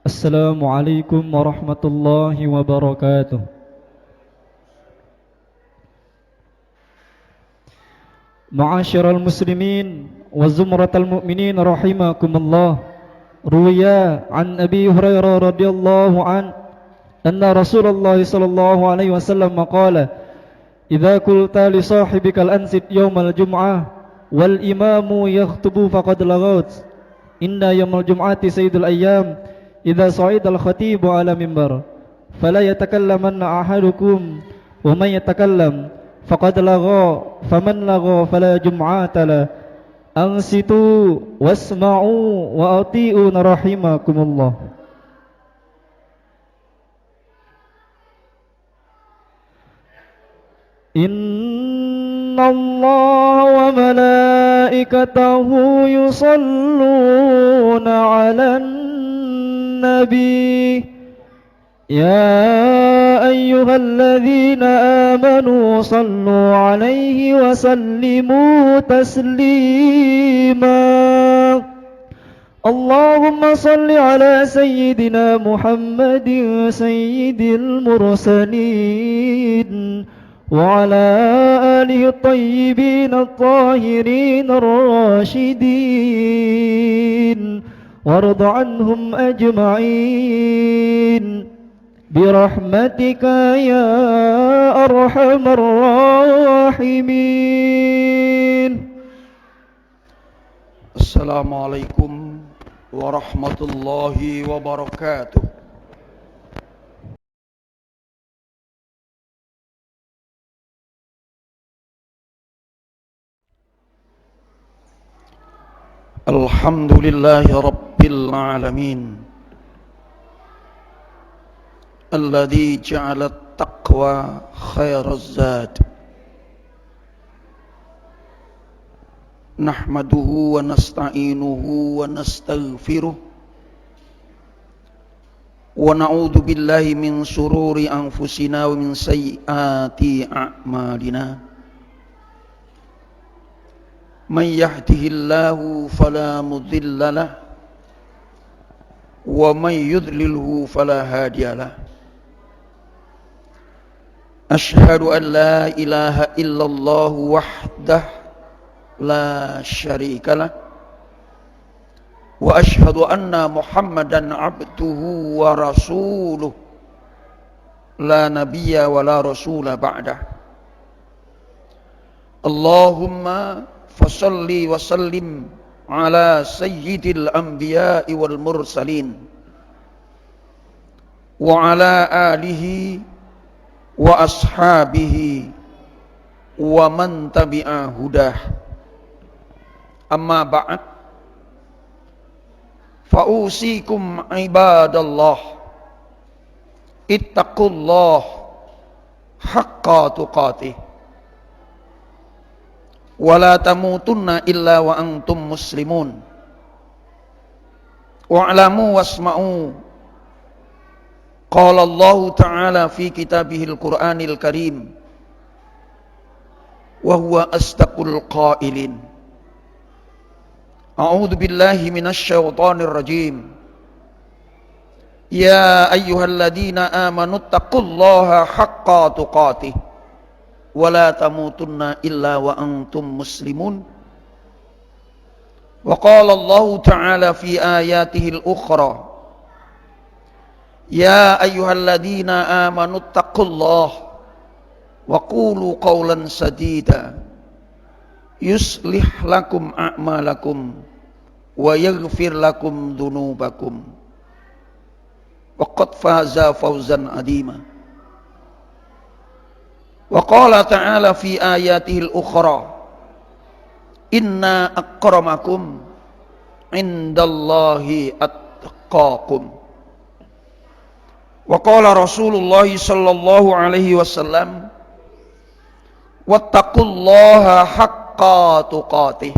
Assalamualaikum warahmatullahi wabarakatuh. Ma'asyiral muslimin wa zumratal mu'minin rahimakumullah. Ruwiya an Abi Hurairah radhiyallahu anna Rasulullah sallallahu alaihi wasallam qala idza qulta li sahibikal ansit yaumal jum'ah wal imamu yakhutubu faqad laghawt inna yaumal jum'ati sayyidul ayyam idza sa'idal khatibu ala mimbar fala yatakallamanna ahadukum wa man yatakallam faqad lagha faman lagha fala jum'ata la ansitu wasma'u wa ati'u rahimakumullah. Inna Allah wa malaikatahu yusalluna 'alan nabi ya ayyuhalladzina amanu sallu 'alaihi wa sallimu taslima. Allahumma salli ala sayyidina Muhammadin sayyidil mursalin wa ala alihi at-tayyibin at-tahirin ar-rashidin warda anhum ajma'in birahmatika ya arhamar rahimin. Assalamualaikum warahmatullahi wabarakatuh. Alhamdulillahi rabbil alamin alladzi ja'ala at-taqwa khairaz zad. Nahmaduhu wa nasta'inuhu wa nastaghfiruh wa na'udzu billahi min shururi anfusina wa min sayyiati a'malina. Man yahdihillahu fala mudilla lahu wa man yudlilhu fala hadiya lahu. Ashhadu an la ilaha illallah wahdahu la syarika lah wa ashhadu anna Muhammadan abduhu wa rasuluh la nabiyya wa la rasula ba'dah. Allahumma fasalli wa sallim ala sayyidil anbiya'i wal mursalin wa ala alihi wa ashabihi wa man tabi'a hudah. Amma ba'd, fa'usikum ibadallah ittaqullah haqqa tuqatih wa la tamutunna illa wa antum muslimun wa'lamu wasma'u qala Allah ta'ala fi kitabihil Qur'anil Karim wa huwa asdaqul qailin. A'udzu billahi minasy syaithanir rajim. Ya ayyuhalladzina amanu taqullaha haqqa tuqatih wa la tamutunna illa wa antum muslimun. Wa qala Allah ta'ala fi ayatihil ukhra ya ayyuhalladzina amanu taqullaha wa qulu qawlan sadida yuslih lakum a'malakum wa yaghfir lakum dhunubakum wa qad faza fawzan adima. Wa qala ta'ala fi ayatihil ukhra inna akramakum indallahi attaqakum. Wa qala Rasulullah sallallahu alaihi wasallam wattaqullaha haqqa tuqatih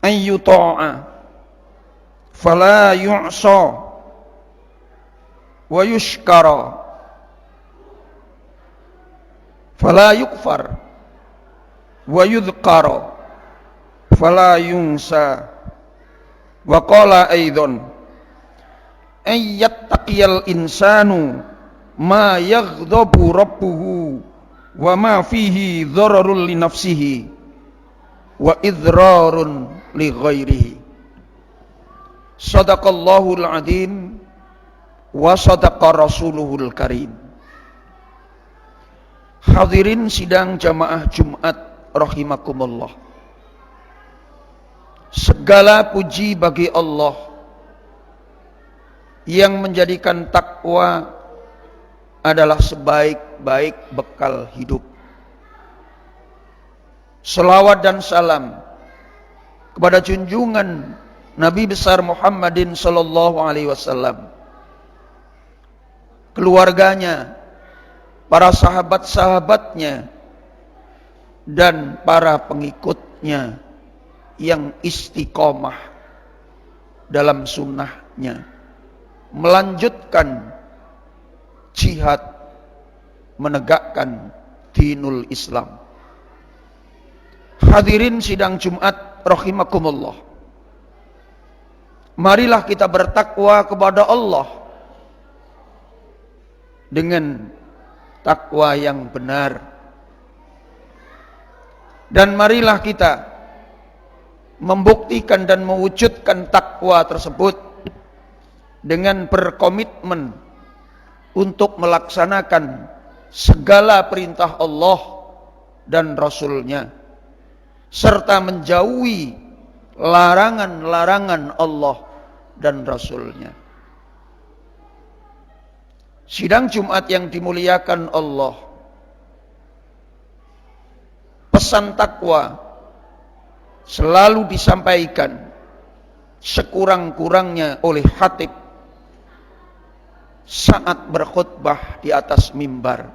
an yuta'a fala yu'sa wa yushkara fala yukfar wa yudhkara fala yunsa. Wa qala aidan ayyattaqiyal insanu ma yaghdabu rabbuhu wa ma fihi dhararun li nafsihi wa idrarun li ghairihi. Sadaqallahul adzim wa sadaqa rasuluhul karim. Hadirin sidang jamaah Jumat rahimakumullah. Segala puji bagi Allah yang menjadikan takwa adalah sebaik-baik bekal hidup. Selawat dan salam kepada junjungan Nabi besar Muhammadin sallallahu alaihi wasallam, keluarganya, para sahabat-sahabatnya, dan para pengikutnya yang istiqomah dalam sunnahnya, melanjutkan jihad menegakkan dinul Islam. Hadirin sidang Jumat rahimakumullah. Marilah kita bertakwa kepada Allah dengan takwa yang benar. Dan marilah kita membuktikan dan mewujudkan takwa tersebut dengan berkomitmen untuk melaksanakan segala perintah Allah dan Rasul-Nya, serta menjauhi larangan-larangan Allah dan Rasul-Nya. Sidang Jumat yang dimuliakan Allah, pesan takwa selalu disampaikan sekurang-kurangnya oleh khatib saat berkhutbah di atas mimbar.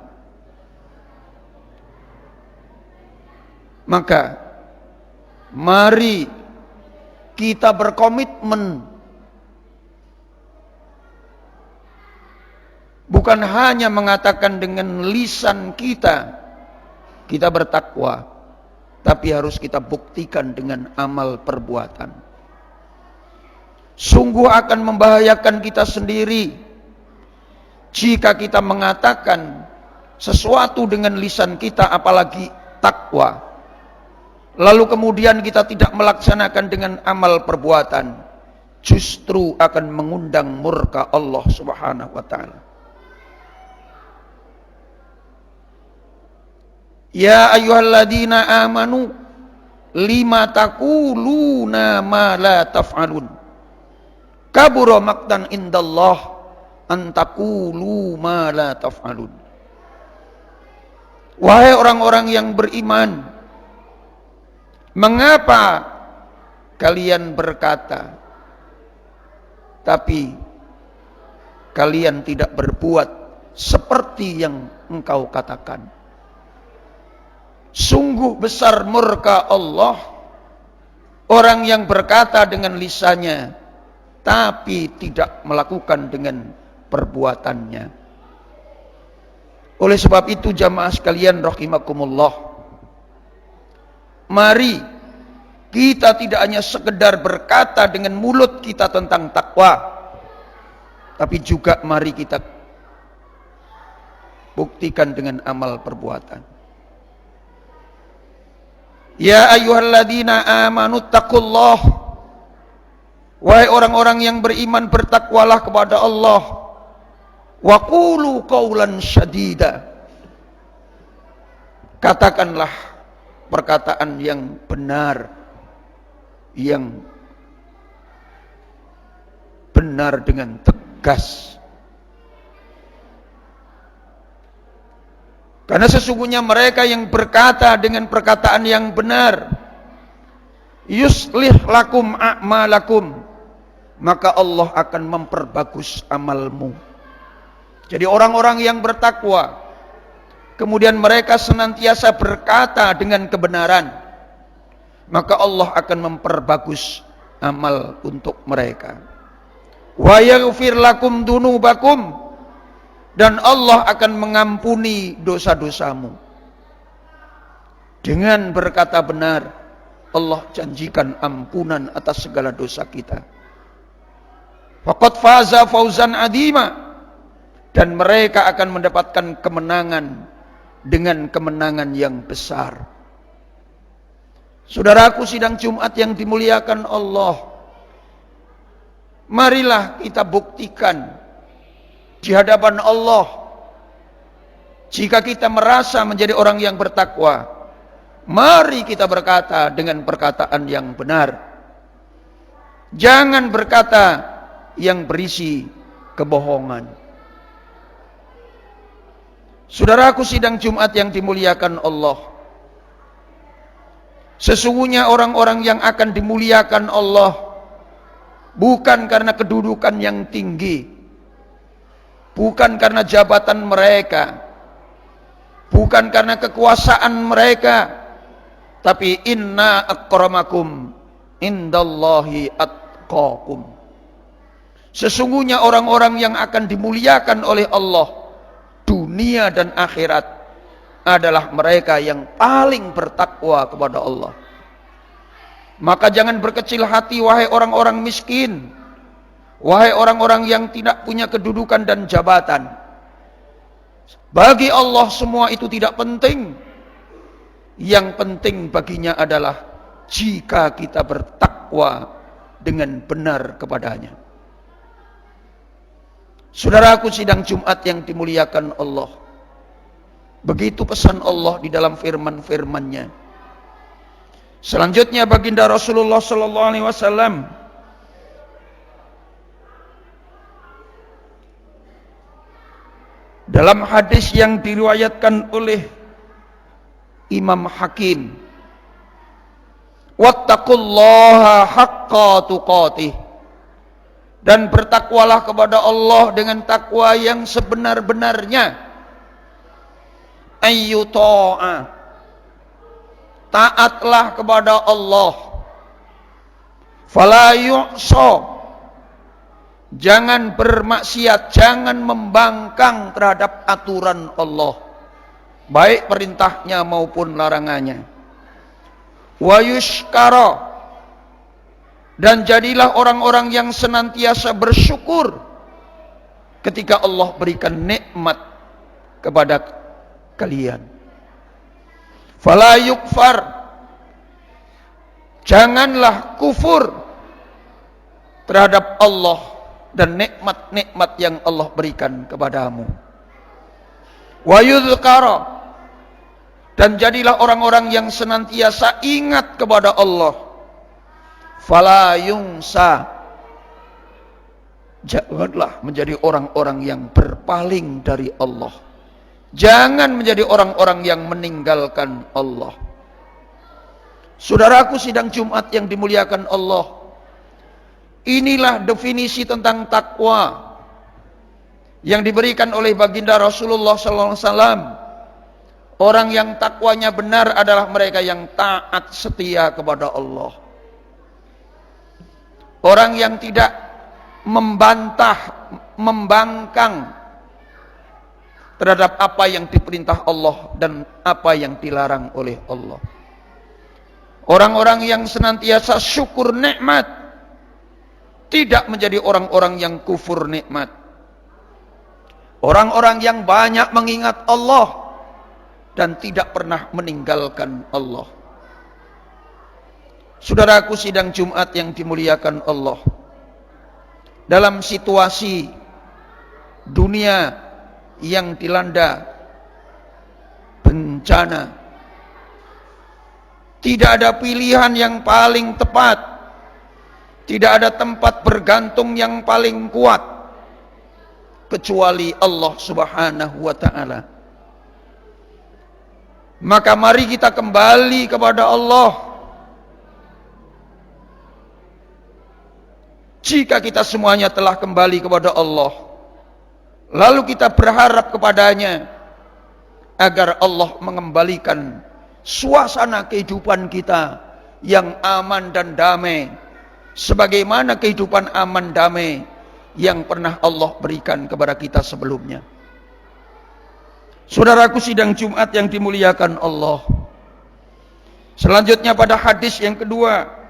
Maka mari kita berkomitmen bukan hanya mengatakan dengan lisan kita bertakwa, tapi harus kita buktikan dengan amal perbuatan. Sungguh akan membahayakan kita sendiri jika kita mengatakan sesuatu dengan lisan kita, apalagi takwa, lalu kemudian kita tidak melaksanakan dengan amal perbuatan, justru akan mengundang murka Allah Subhanahu wa taala. Ya ayyuhalladzina amanu lima taquluna ma la taf'alun kabura maqtan indallah antaqulu ma la taf'alun. Wahai orang-orang yang beriman, mengapa kalian berkata tapi kalian tidak berbuat seperti yang engkau katakan? Sungguh besar murka Allah orang yang berkata dengan lisannya tapi tidak melakukan dengan perbuatannya. Oleh sebab itu jamaah sekalian rahimakumullah, mari kita tidak hanya sekedar berkata dengan mulut kita tentang takwa, tapi juga mari kita buktikan dengan amal perbuatan. Ya ayyuhalladzina amanu taqullah, wahai orang-orang yang beriman, bertakwalah kepada Allah. Wa qulu qawlan syadida, katakanlah perkataan yang benar, yang benar dengan tegas. Karena sesungguhnya mereka yang berkata dengan perkataan yang benar, yuslih lakum a'malakum, maka Allah akan memperbagus amalmu. Jadi orang-orang yang bertakwa, kemudian mereka senantiasa berkata dengan kebenaran, maka Allah akan memperbagus amal untuk mereka. Wa yaghfir lakum dunubakum, dan Allah akan mengampuni dosa-dosamu. Dengan berkata benar, Allah janjikan ampunan atas segala dosa kita. Faqad faza fauzan adzima, dan mereka akan mendapatkan kemenangan dengan kemenangan yang besar. Saudaraku sidang Jumat yang dimuliakan Allah, marilah kita buktikan di hadapan Allah, jika kita merasa menjadi orang yang bertakwa, mari kita berkata dengan perkataan yang benar. Jangan berkata yang berisi kebohongan. Saudaraku sidang Jumat yang dimuliakan Allah, sesungguhnya orang-orang yang akan dimuliakan Allah bukan karena kedudukan yang tinggi, bukan karena jabatan mereka, bukan karena kekuasaan mereka, tapi inna akramakum indallahi atqakum. Sesungguhnya orang-orang yang akan dimuliakan oleh Allah dunia dan akhirat adalah mereka yang paling bertakwa kepada Allah. Maka jangan berkecil hati wahai orang-orang miskin, wahai orang-orang yang tidak punya kedudukan dan jabatan. Bagi Allah semua itu tidak penting. Yang penting baginya adalah jika kita bertakwa dengan benar kepadanya. Saudaraku sidang Jumat yang dimuliakan Allah, begitu pesan Allah di dalam firman-firman-Nya. Selanjutnya baginda Rasulullah sallallahu alaihi wasallam dalam hadis yang diriwayatkan oleh Imam Hakim, wattaqullaha haqqa tuqatih, dan bertakwalah kepada Allah dengan takwa yang sebenar-benarnya. Ayyuta'a, taatlah kepada Allah. Fala yu'sa, jangan bermaksiat, jangan membangkang terhadap aturan Allah, baik perintahnya maupun larangannya. Wa yushkara, dan jadilah orang-orang yang senantiasa bersyukur ketika Allah berikan nikmat kepada kalian. Fala yukfar, janganlah kufur terhadap Allah dan nikmat-nikmat yang Allah berikan kepadamu. Wa yudhkara, dan jadilah orang-orang yang senantiasa ingat kepada Allah. Fala yungsa, janganlah menjadi orang-orang yang berpaling dari Allah. Jangan menjadi orang-orang yang meninggalkan Allah. Saudaraku sidang Jumat yang dimuliakan Allah, inilah definisi tentang takwa yang diberikan oleh baginda Rasulullah sallallahu alaihi wasallam. Orang yang takwanya benar adalah mereka yang taat setia kepada Allah. Orang yang tidak membantah, membangkang terhadap apa yang diperintah Allah dan apa yang dilarang oleh Allah. Orang-orang yang senantiasa syukur nikmat, tidak menjadi orang-orang yang kufur nikmat. Orang-orang yang banyak mengingat Allah dan tidak pernah meninggalkan Allah. Saudaraku sidang Jumat yang dimuliakan Allah, dalam situasi dunia yang dilanda bencana, tidak ada pilihan yang paling tepat, tidak ada tempat bergantung yang paling kuat kecuali Allah Subhanahu wa ta'ala. Maka mari kita kembali kepada Allah. Jika kita semuanya telah kembali kepada Allah, lalu kita berharap kepadanya agar Allah mengembalikan suasana kehidupan kita yang aman dan damai, sebagaimana kehidupan aman damai yang pernah Allah berikan kepada kita sebelumnya. Saudaraku sidang Jumat yang dimuliakan Allah, selanjutnya pada hadis yang kedua,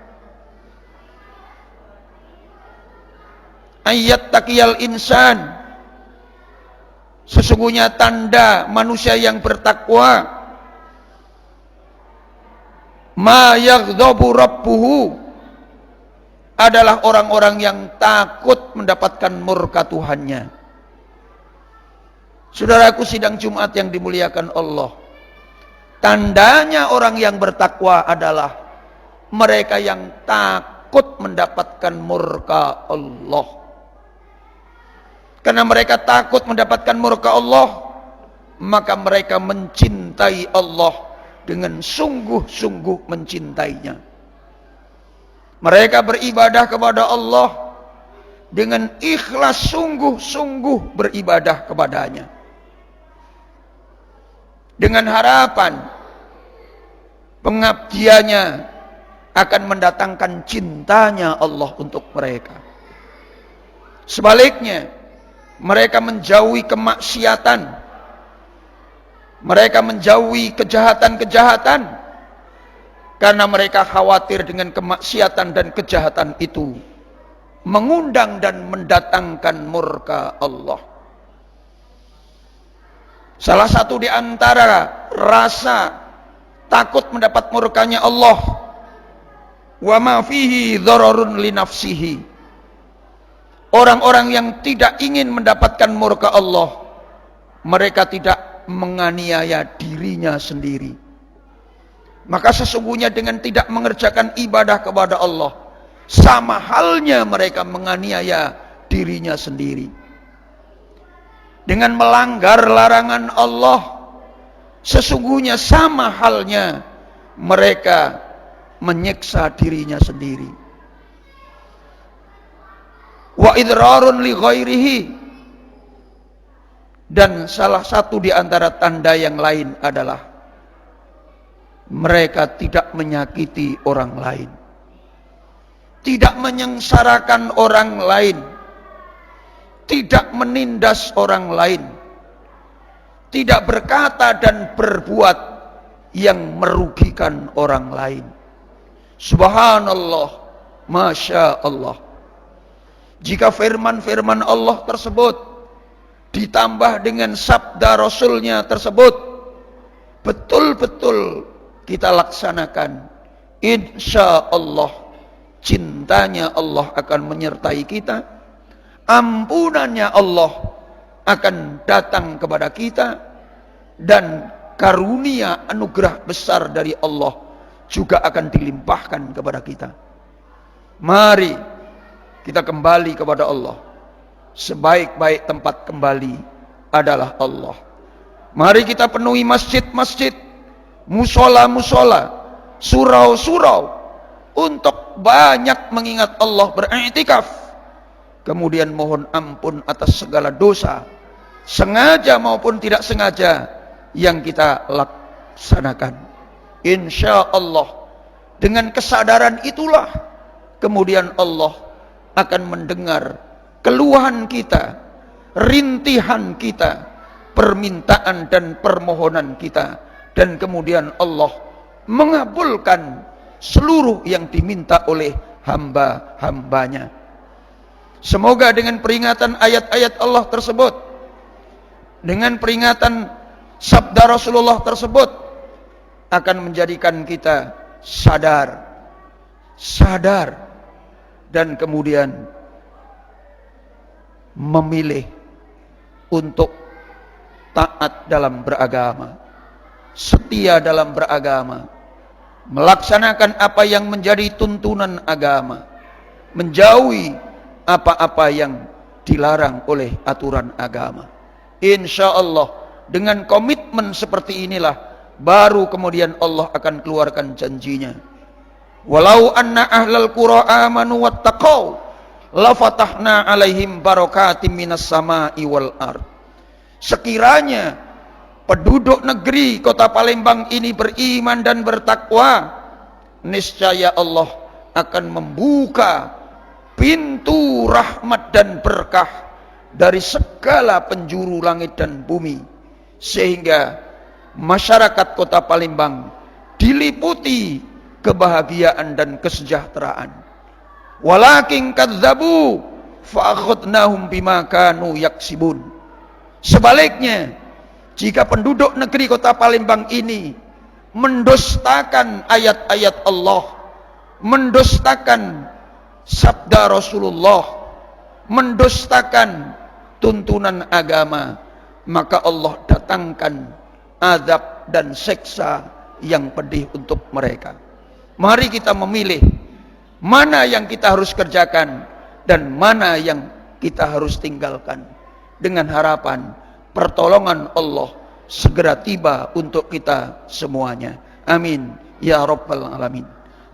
ayat taqiyal insan, sesungguhnya tanda manusia yang bertakwa, ma yaghdabu rabbuhu, adalah orang-orang yang takut mendapatkan murka Tuhannya. Saudaraku sidang Jumat yang dimuliakan Allah, tandanya orang yang bertakwa adalah mereka yang takut mendapatkan murka Allah. Karena mereka takut mendapatkan murka Allah, maka mereka mencintai Allah dengan sungguh-sungguh mencintainya. Mereka beribadah kepada Allah dengan ikhlas, sungguh-sungguh beribadah kepadanya, dengan harapan pengabdiannya akan mendatangkan cintanya Allah untuk mereka. Sebaliknya, mereka menjauhi kemaksiatan, mereka menjauhi kejahatan-kejahatan, karena mereka khawatir dengan kemaksiatan dan kejahatan itu mengundang dan mendatangkan murka Allah. Salah satu di antara rasa takut mendapat murkanya Allah, wa ma fihi dhararun li nafsihi, orang-orang yang tidak ingin mendapatkan murka Allah, mereka tidak menganiaya dirinya sendiri. Maka sesungguhnya dengan tidak mengerjakan ibadah kepada Allah, sama halnya mereka menganiaya dirinya sendiri. Dengan melanggar larangan Allah, sesungguhnya sama halnya mereka menyiksa dirinya sendiri. Wa idrarun li ghairihi, dan salah satu di antara tanda yang lain adalah mereka tidak menyakiti orang lain, tidak menyengsarakan orang lain, tidak menindas orang lain, tidak berkata dan berbuat yang merugikan orang lain. Subhanallah, Masya Allah. Jika firman-firman Allah tersebut ditambah dengan sabda Rasulnya tersebut betul-betul kita laksanakan, insya Allah cintanya Allah akan menyertai kita, ampunannya Allah akan datang kepada kita, dan karunia anugerah besar dari Allah juga akan dilimpahkan kepada kita. Mari kita kembali kepada Allah. Sebaik-baik tempat kembali adalah Allah. Mari kita penuhi masjid-masjid, musola-musola, surau-surau untuk banyak mengingat Allah, beriktikaf, kemudian mohon ampun atas segala dosa, sengaja maupun tidak sengaja, yang kita laksanakan. Insya Allah dengan kesadaran itulah kemudian Allah akan mendengar keluhan kita, rintihan kita, permintaan dan permohonan kita, dan kemudian Allah mengabulkan seluruh yang diminta oleh hamba-hambanya. Semoga dengan peringatan ayat-ayat Allah tersebut, dengan peringatan sabda Rasulullah tersebut, akan menjadikan kita sadar, dan kemudian memilih untuk taat dalam beragama, setia dalam beragama, melaksanakan apa yang menjadi tuntunan agama, menjauhi apa-apa yang dilarang oleh aturan agama. Insya Allah dengan komitmen seperti inilah baru kemudian Allah akan keluarkan janjinya. Walau anna ahlal qura amanu wattaqau lafatahna alaihim barakatim minas sama'i wal ard. Sekiranya penduduk negeri kota Palembang ini beriman dan bertakwa, niscaya Allah akan membuka pintu rahmat dan berkah dari segala penjuru langit dan bumi, sehingga masyarakat kota Palembang diliputi kebahagiaan dan kesejahteraan. Walakin kadzabu fa akhadnahum bima kanu yaksibun. Sebaliknya, jika penduduk negeri kota Palembang ini mendustakan ayat-ayat Allah, mendustakan sabda Rasulullah, mendustakan tuntunan agama, maka Allah datangkan azab dan seksa yang pedih untuk mereka. Mari kita memilih mana yang kita harus kerjakan dan mana yang kita harus tinggalkan, dengan harapan pertolongan Allah segera tiba untuk kita semuanya. Amin ya rabbal alamin.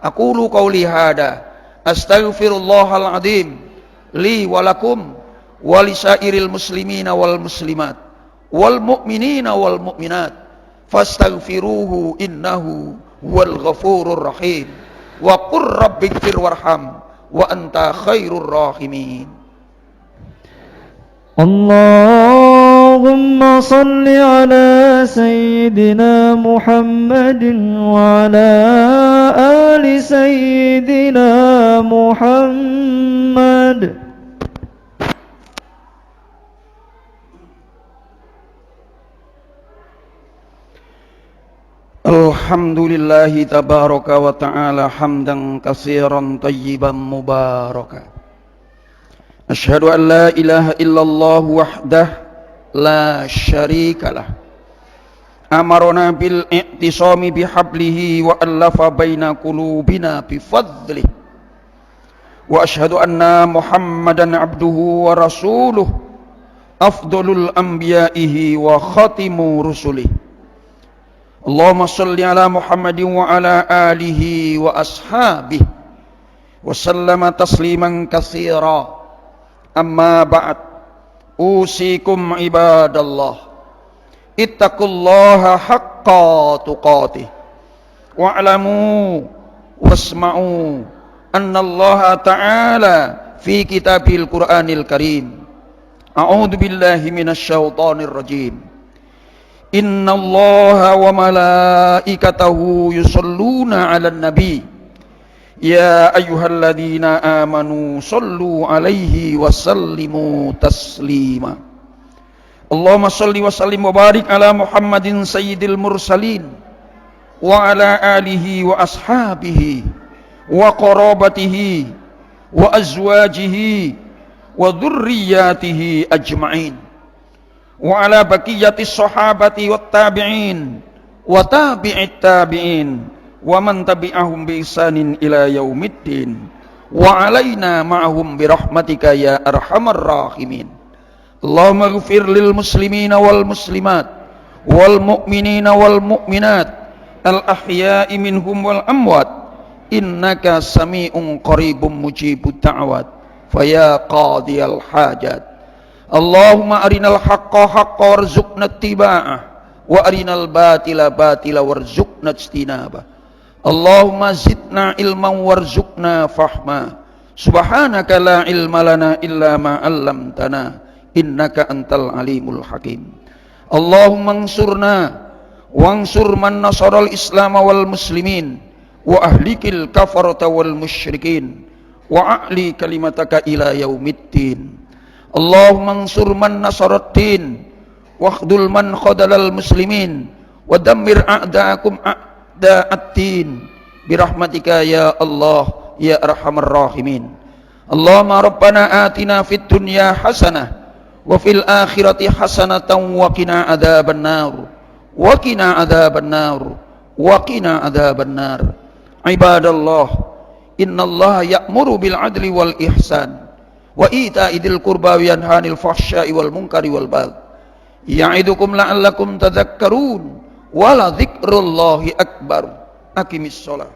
Aqulu qauli hada astaghfirullahal azim li wa lakum wa lisairil muslimina wal muslimat wal mu'minina wal mu'minat fastaghfiruhu innahu huwal ghafurur rahim wa qur rabbighfir warham wa anta khairur rahimin. Allahumma salli ala sayyidina Muhammadin wa ala ali sayyidina Muhammad. Alhamdulillahi tabaraka wa ta'ala hamdan katsiran tayyiban mubaraka. Asyhadu an la ilaha illallah wahdah la syarikalah. Amarona bil i'tisami bihablihi wa allafa baina qulubina bifadlih. Wa asyhadu anna Muhammadan abduhu wa rasuluh afdalul anbiya'ihi wa khatimu rusulih. Allahumma salli ala Muhammadin wa ala alihi wa ashabihi wa sallama tasliman katsira. Amma ba'd. Usikum ibadallah ittaqullaha haqqa tuqatih wa'lamu wasma'u anna Allah ta'ala fi kitabil Qur'anil Karim. A'udzu billahi minasy syaithanir rajim. Inna Allaha wa malaikatahu yusalluna 'alan nabi ya ayyuhalladzina amanu sallu 'alaihi wa sallimu taslima. Allahumma salli wa sallim wa barik ala Muhammadin sayyidil mursalin wa ala alihi wa ashabihi wa qarabatihi wa azwajihi wa dhurriyyatihi ajma'in wa ala baqiyatis sahabati wat tabi'in wa tabi'it tabi'in wa man tabi'ahum bi ihsanin ila yaumiddin wa alaina ma'ahum bi rahmatika ya arhamar rahimin. Allahumma ighfir lil muslimina wal muslimat wal mu'minina wal mu'minat al ahya'i minhum wal amwat innaka sami'un qaribun mujibud da'wat faya qadiyal hajat. Allahumma arinal haqqa haqqa warzuqna ittiba'ah wa arinal batila batila warzuqna ijtinabah. Allahumma zidna ilman warzuqna fahma. Subhanaka la ilma lana illa ma 'allamtana innaka antal alimul hakim. Allahumma ansurna wansur man nasaral islam wal muslimin wa ahlikil kafarata wal musyrikin wa a'li kalimataka ila yaumiddin. Allahumma ansur man nasaraddin wakhdul man khadalal muslimin wa dammir a'da'akum a'da'ad-din birahmatika ya Allah ya arhamar rahimin. Allahumma rabbana atina fid dunya hasanah wa fil akhirati hasanatan wa qina adzabannar wa qina adzabannar wa qina adzabannar. Ibadallah, innallaha ya'muru bil adli wal ihsan wa ita'i dzil qurba wa yanha 'anil fahsya'i wal munkari wal baghi ya'idukum la'allakum tadhakkarun wa la dzikrullahi akbar. Aqimis shalah.